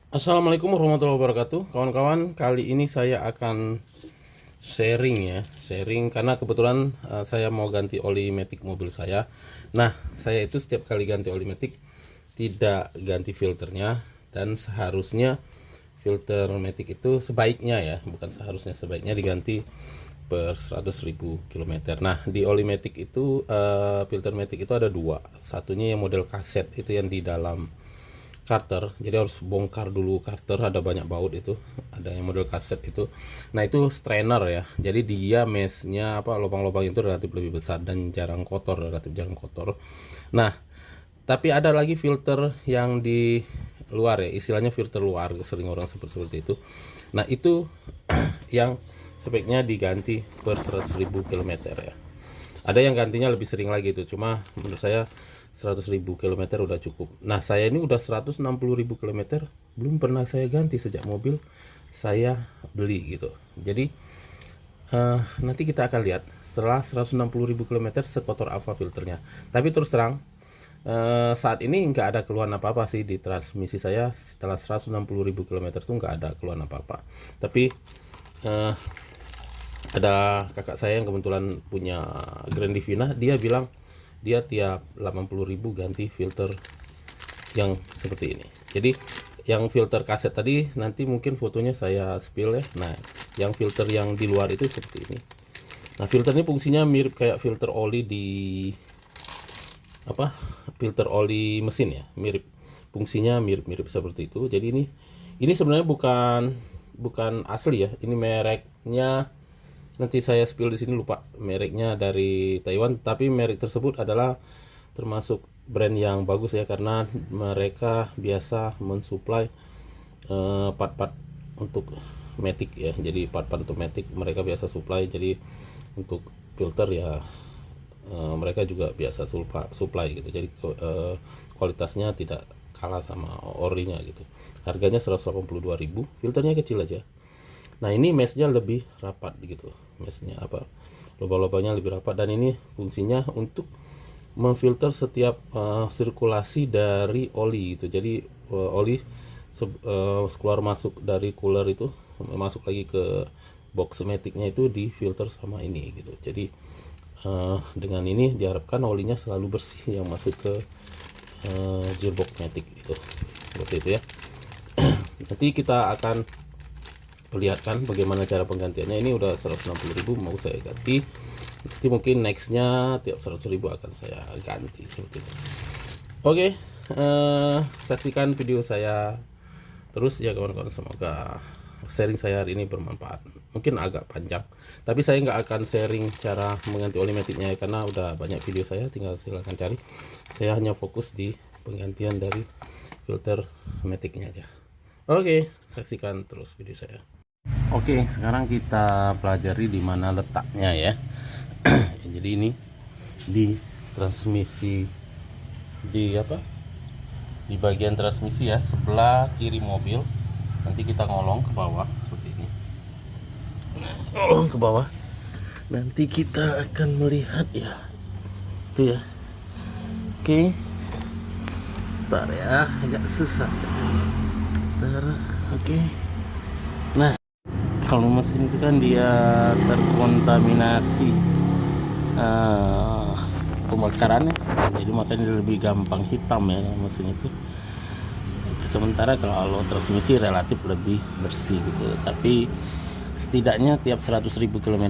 Assalamualaikum warahmatullahi wabarakatuh. Kawan-kawan, kali ini saya akan sharing karena kebetulan saya mau ganti oli matic mobil saya. Nah, saya itu setiap kali ganti oli matic tidak ganti filternya, dan seharusnya filter matic itu sebaiknya ya, bukan seharusnya, sebaiknya diganti per 100.000 km. Nah, di oli matic itu filter matic itu ada dua. Satunya yang model kaset, itu yang di dalam karter, jadi harus bongkar dulu karter, ada banyak baut itu, ada yang model kaset itu. Nah, itu strainer ya, jadi dia mesnya lubang-lubang itu relatif lebih besar dan relatif jarang kotor. Nah, tapi ada lagi filter yang di luar ya, istilahnya filter luar, sering orang seperti itu. Nah, itu yang sebaiknya diganti per 100.000 km ya. Ada yang gantinya lebih sering lagi itu, cuma menurut saya 100.000 km udah cukup. Nah, saya ini udah 160.000 km, belum pernah saya ganti sejak mobil saya beli gitu. Jadi nanti kita akan lihat setelah 160.000 km sekotor apa filternya. Tapi terus terang, saat ini nggak ada keluhan apa-apa sih di transmisi saya. Setelah 160.000 km tuh nggak ada keluhan apa-apa. Tapi ada kakak saya yang kebetulan punya Grand Divina, dia bilang dia tiap 80.000 ganti filter yang seperti ini. Jadi yang filter kaset tadi nanti mungkin fotonya saya spill ya. Nah, yang filter yang di luar itu seperti ini. Nah, filter ini fungsinya mirip kayak filter oli di filter oli mesin ya, mirip, fungsinya mirip-mirip seperti itu. Jadi ini sebenarnya bukan asli ya, ini mereknya. Nanti saya spill di sini, lupa mereknya, dari Taiwan, tapi merek tersebut adalah termasuk brand yang bagus ya, karena mereka biasa mensuplai part-part untuk matic ya. Jadi part-part untuk matic mereka biasa supply. Jadi untuk filter ya mereka juga biasa supply gitu. Jadi kualitasnya tidak kalah sama orinya gitu. Harganya 182.000, filternya kecil aja. Nah, ini meshnya lebih rapat gitu, meshnya lubang-lubangnya lebih rapat, dan ini fungsinya untuk memfilter setiap sirkulasi dari oli gitu. Jadi oli keluar masuk dari cooler itu masuk lagi ke box maticnya, itu difilter sama ini gitu. Jadi dengan ini diharapkan olinya selalu bersih yang masuk ke gearbox matic itu, seperti itu ya. Nanti kita akan perlihatkan bagaimana cara penggantiannya. Ini udah 160.000 mau saya ganti, nanti mungkin nextnya tiap 100.000 akan saya ganti seperti itu. Oke, saksikan video saya terus ya kawan-kawan. Semoga sharing saya hari ini bermanfaat. Mungkin agak panjang, tapi saya nggak akan sharing cara mengganti oli maticnya karena udah banyak video saya, tinggal silahkan cari. Saya hanya fokus di penggantian dari filter maticnya aja. Oke, saksikan terus video saya. Oke, sekarang kita pelajari di mana letaknya ya. Jadi ini di transmisi, di bagian transmisi ya, sebelah kiri mobil. Nanti kita ngolong ke bawah seperti ini. Ngolong ke bawah. Nanti kita akan melihat ya. Itu ya. Oke. Bentar ya, agak susah sih. Bentar. Oke. Nah, kalau mesin itu kan dia terkontaminasi pembakarannya, jadi makanya lebih gampang hitam ya mesin itu. Sementara kalau transmisi relatif lebih bersih gitu, tapi setidaknya tiap 100.000 km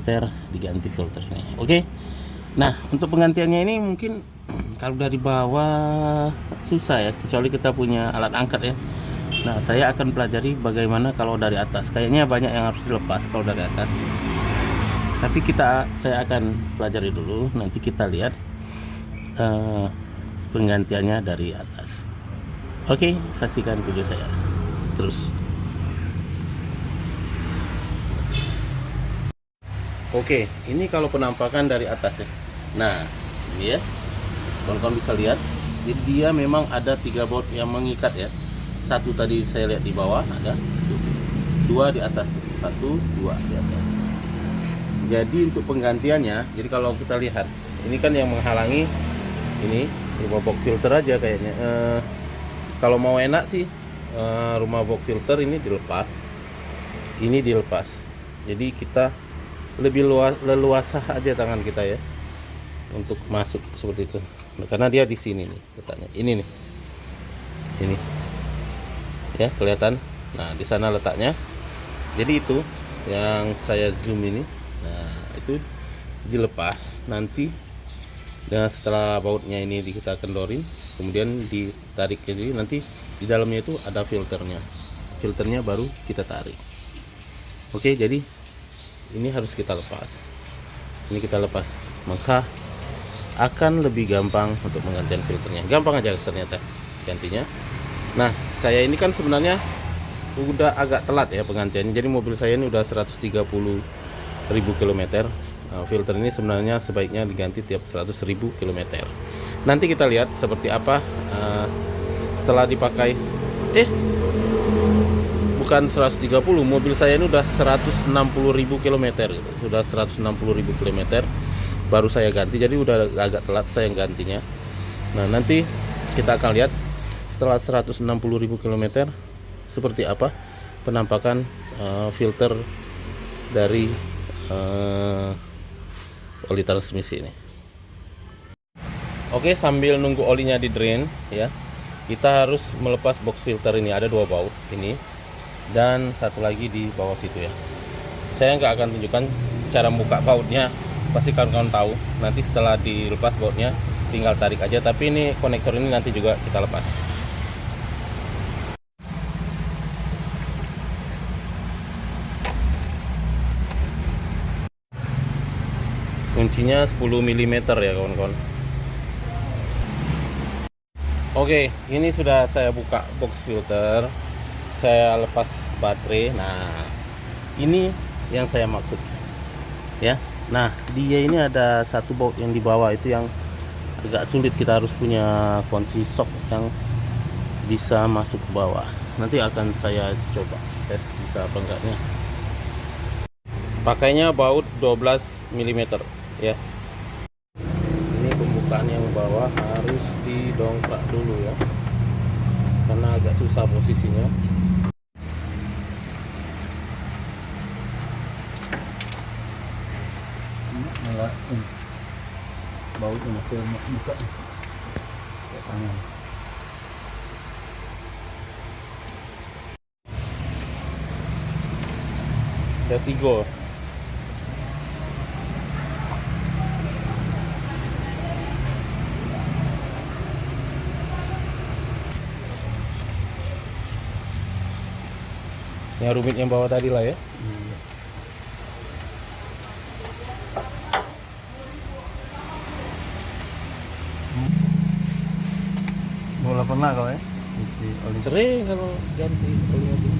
diganti filternya. Oke. Nah, untuk penggantiannya ini mungkin kalau dari bawah susah ya, kecuali kita punya alat angkat ya. Nah, saya akan pelajari bagaimana kalau dari atas. Kayaknya banyak yang harus dilepas kalau dari atas. Tapi saya akan pelajari dulu. Nanti kita lihat penggantiannya dari atas. Oke, saksikan video saya terus. Oke, ini kalau penampakan dari atas ya. Nah, ini ya, kawan-kawan bisa lihat. Jadi dia memang ada 3 baut yang mengikat ya. Satu tadi saya lihat di bawah ada, 2 di atas, 1, 2 di atas. Jadi untuk penggantiannya, jadi kalau kita lihat ini kan yang menghalangi ini box filter aja kayaknya. Kalau mau enak sih rumah box filter ini dilepas, jadi kita lebih leluasa aja tangan kita ya untuk masuk seperti itu. Nah, karena dia di sini nih letaknya, ini nih, ini ya kelihatan. Nah, di sana letaknya. Jadi itu yang saya zoom ini. Nah, itu dilepas nanti. Dan setelah bautnya ini kita kendorin, kemudian ditarik, jadi nanti di dalamnya itu ada filternya baru kita tarik. Oke, jadi ini harus kita lepas, maka akan lebih gampang untuk menggantikan filternya. Gampang aja ternyata gantinya. Nah, saya ini kan sebenarnya udah agak telat ya penggantiannya. Jadi mobil saya ini udah 130.000 km. Filter ini sebenarnya sebaiknya diganti tiap 100.000 km. Nanti kita lihat seperti apa setelah dipakai. Bukan 130, mobil saya ini udah 160.000 km gitu. Sudah 160.000 km baru saya ganti, jadi udah agak telat saya gantinya. Nah, nanti kita akan lihat setelah 160.000 km seperti apa penampakan filter dari oli transmisi ini. Oke, sambil nunggu olinya di drain ya, kita harus melepas box filter ini. Ada 2 baut ini dan satu lagi di bawah situ ya. Saya nggak akan tunjukkan cara buka bautnya, pasti kawan-kawan tahu. Nanti setelah dilepas bautnya tinggal tarik aja, tapi ini konektor ini nanti juga kita lepas. Kuncinya 10 mm ya kawan-kawan. Oke, ini sudah saya buka box filter, saya lepas baterai. Nah, ini yang saya maksud ya. Nah, dia ini ada satu baut yang di bawah itu yang agak sulit, kita harus punya kunci shock yang bisa masuk ke bawah. Nanti akan saya coba tes bisa apa enggaknya. Pakainya baut 12 mm ya. Ini pembukaan yang bawah harus didongkrak dulu ya, karena agak susah posisinya. Bautnya masih buka tangan. Vertigo. Yang rumit yang bawah tadi lah ya. Bola pernah kau ya? Sering kalau ganti olinya tuh.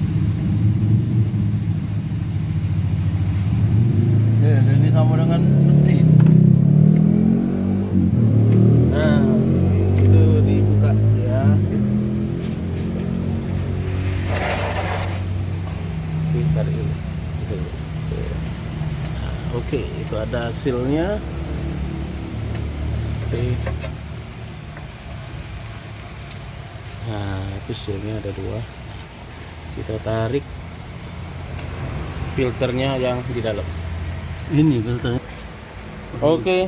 Ini sama dengan mesin. Nah, itu dibuka ya. Tarik dulu. Nah, oke, itu ada sealnya. Oke. Nah, itu sealnya ada 2. Kita tarik filternya yang di dalam. Ini filternya. Oke,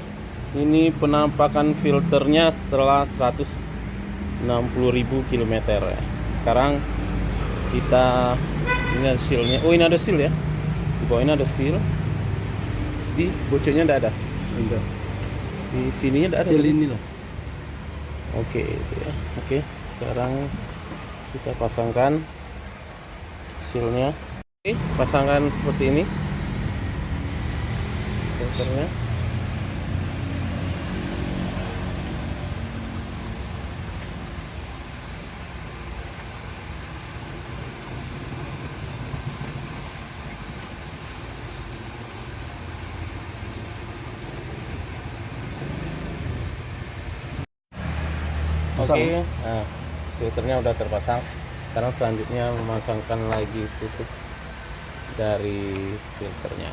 ini penampakan filternya setelah 160.000 km ya. Sekarang kita, ini ada sealnya. Oh, ini ada seal ya. Di bawah ini ada seal. Di bocornya enggak ada. Enggak. Di sininya enggak ada. Seal ini loh. Oke, itu ya. Oke, sekarang kita pasangkan sealnya. Oke, pasangkan seperti ini filternya. Oke, nah filternya udah terpasang. Sekarang selanjutnya memasangkan lagi tutup dari filternya.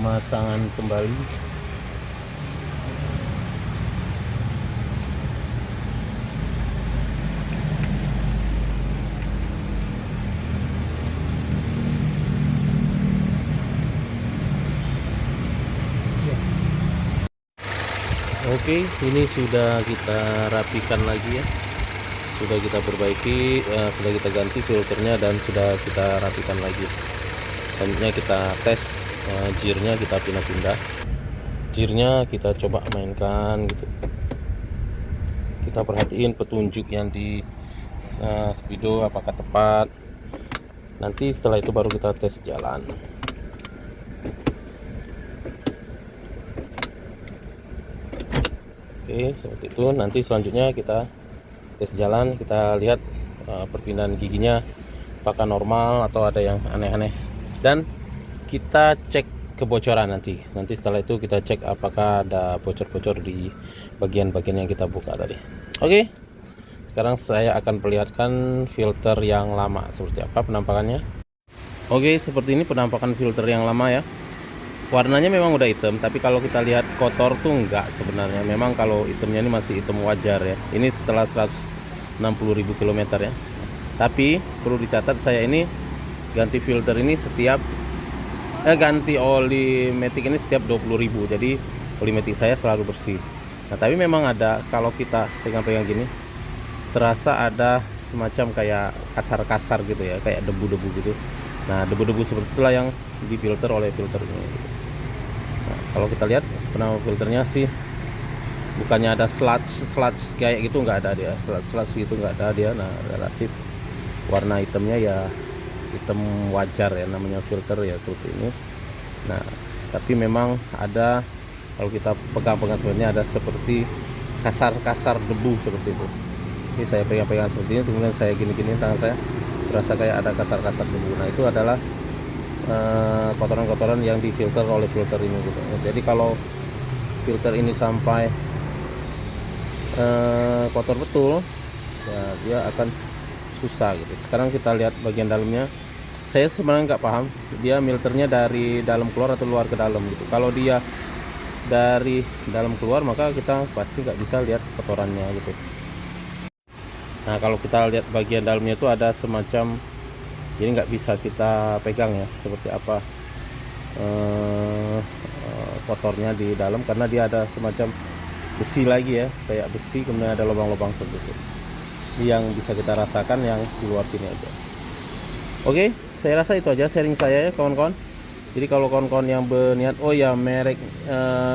pemasangan kembali. Oke, ini sudah kita rapikan lagi ya. Sudah kita perbaiki, sudah kita ganti filternya dan sudah kita rapikan lagi. Selanjutnya kita tes gearnya, kita pindah-pindah. Gearnya kita coba mainkan gitu. Kita perhatiin petunjuk yang di speedo apakah tepat. Nanti setelah itu baru kita tes jalan. Oke, seperti itu. Nanti selanjutnya kita tes jalan, kita lihat perpindahan giginya apakah normal atau ada yang aneh-aneh, dan kita cek kebocoran nanti setelah itu kita cek apakah ada bocor-bocor di bagian-bagian yang kita buka tadi. Oke, sekarang saya akan perlihatkan filter yang lama seperti apa penampakannya. Oke, seperti ini penampakan filter yang lama ya. Warnanya memang udah hitam, tapi kalau kita lihat kotor tuh enggak sebenarnya. Memang kalau hitamnya ini masih hitam wajar ya. Ini setelah 160.000 km ya. Tapi perlu dicatat, saya ini ganti filter ini ganti oli matic ini setiap 20.000. Jadi oli matic saya selalu bersih. Nah, tapi memang ada, kalau kita pegang-pegang gini terasa ada semacam kayak kasar-kasar gitu ya, kayak debu-debu gitu. Nah, debu-debu seperti itulah yang difilter oleh filter ini gitu. Nah, kalau kita lihat penama filternya sih bukannya ada sludge kayak gitu, nggak ada dia. Sludge gitu nggak ada dia. Nah, relatif warna hitamnya ya hitam wajar ya, namanya filter ya seperti ini. Nah, tapi memang ada, kalau kita pegang-pegang sebenarnya ada seperti kasar-kasar debu seperti itu. Ini saya pegang-pegang seperti ini, kemudian saya gini-gini tangan saya, berasa kayak ada kasar-kasar debu. Nah, itu adalah kotoran-kotoran yang difilter oleh filter ini gitu. Jadi kalau filter ini sampai kotor betul ya, dia akan susah gitu. Sekarang kita lihat bagian dalamnya. Saya sebenarnya nggak paham dia filternya dari dalam keluar atau luar ke dalam gitu. Kalau dia dari dalam keluar maka kita pasti nggak bisa lihat kotorannya gitu. Nah, kalau kita lihat bagian dalamnya itu ada semacam, jadi nggak bisa kita pegang ya seperti apa kotornya di dalam, karena dia ada semacam besi lagi ya, kayak besi, kemudian ada lubang-lubang seperti itu yang bisa kita rasakan yang di luar sini aja. Oke, saya rasa itu aja sharing saya ya kawan-kawan. Jadi kalau kawan-kawan yang berniat, oh ya merek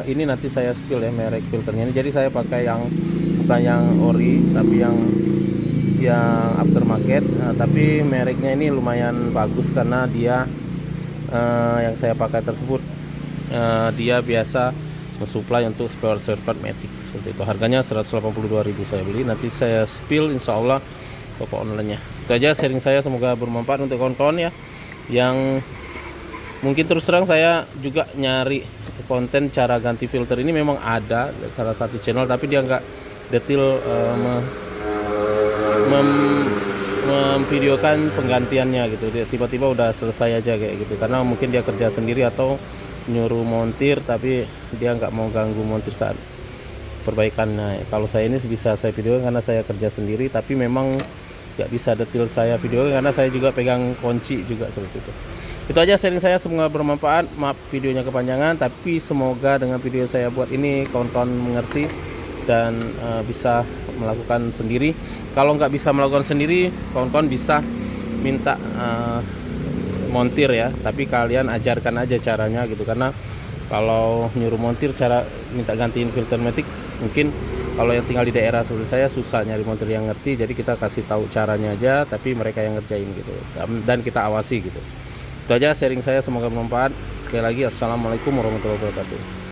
ini nanti saya spill ya merek filternya ini. Jadi saya pakai yang bukan yang ori tapi yang aftermarket. Nah, tapi mereknya ini lumayan bagus karena dia yang saya pakai tersebut dia biasa mensuplai untuk spare part matic seperti itu. Harganya 182.000 saya beli. Nanti saya spill insya Allah toko online-nya. Itu aja sharing saya, semoga bermanfaat untuk kawan-kawan ya. Yang mungkin terus terang saya juga nyari konten cara ganti filter ini, memang ada salah satu channel tapi dia nggak detail memvideokan penggantiannya gitu. Dia tiba-tiba udah selesai aja kayak gitu, karena mungkin dia kerja sendiri atau nyuruh montir tapi dia nggak mau ganggu montir saat perbaikan. Nah, kalau saya ini bisa saya videokan karena saya kerja sendiri, tapi memang nggak bisa detail saya videokan karena saya juga pegang kunci juga seperti itu. Itu aja sharing saya, semoga bermanfaat. Maaf videonya kepanjangan, tapi semoga dengan video saya buat ini kawan-kawan mengerti dan bisa melakukan sendiri. Kalau nggak bisa melakukan sendiri, kawan-kawan bisa minta montir ya, tapi kalian ajarkan aja caranya gitu, karena kalau nyuruh montir cara minta gantiin filter matic, mungkin kalau yang tinggal di daerah seperti saya susah nyari montir yang ngerti. Jadi kita kasih tahu caranya aja, tapi mereka yang ngerjain gitu, dan kita awasi gitu. Itu aja sharing saya, semoga bermanfaat. Sekali lagi assalamualaikum warahmatullahi wabarakatuh.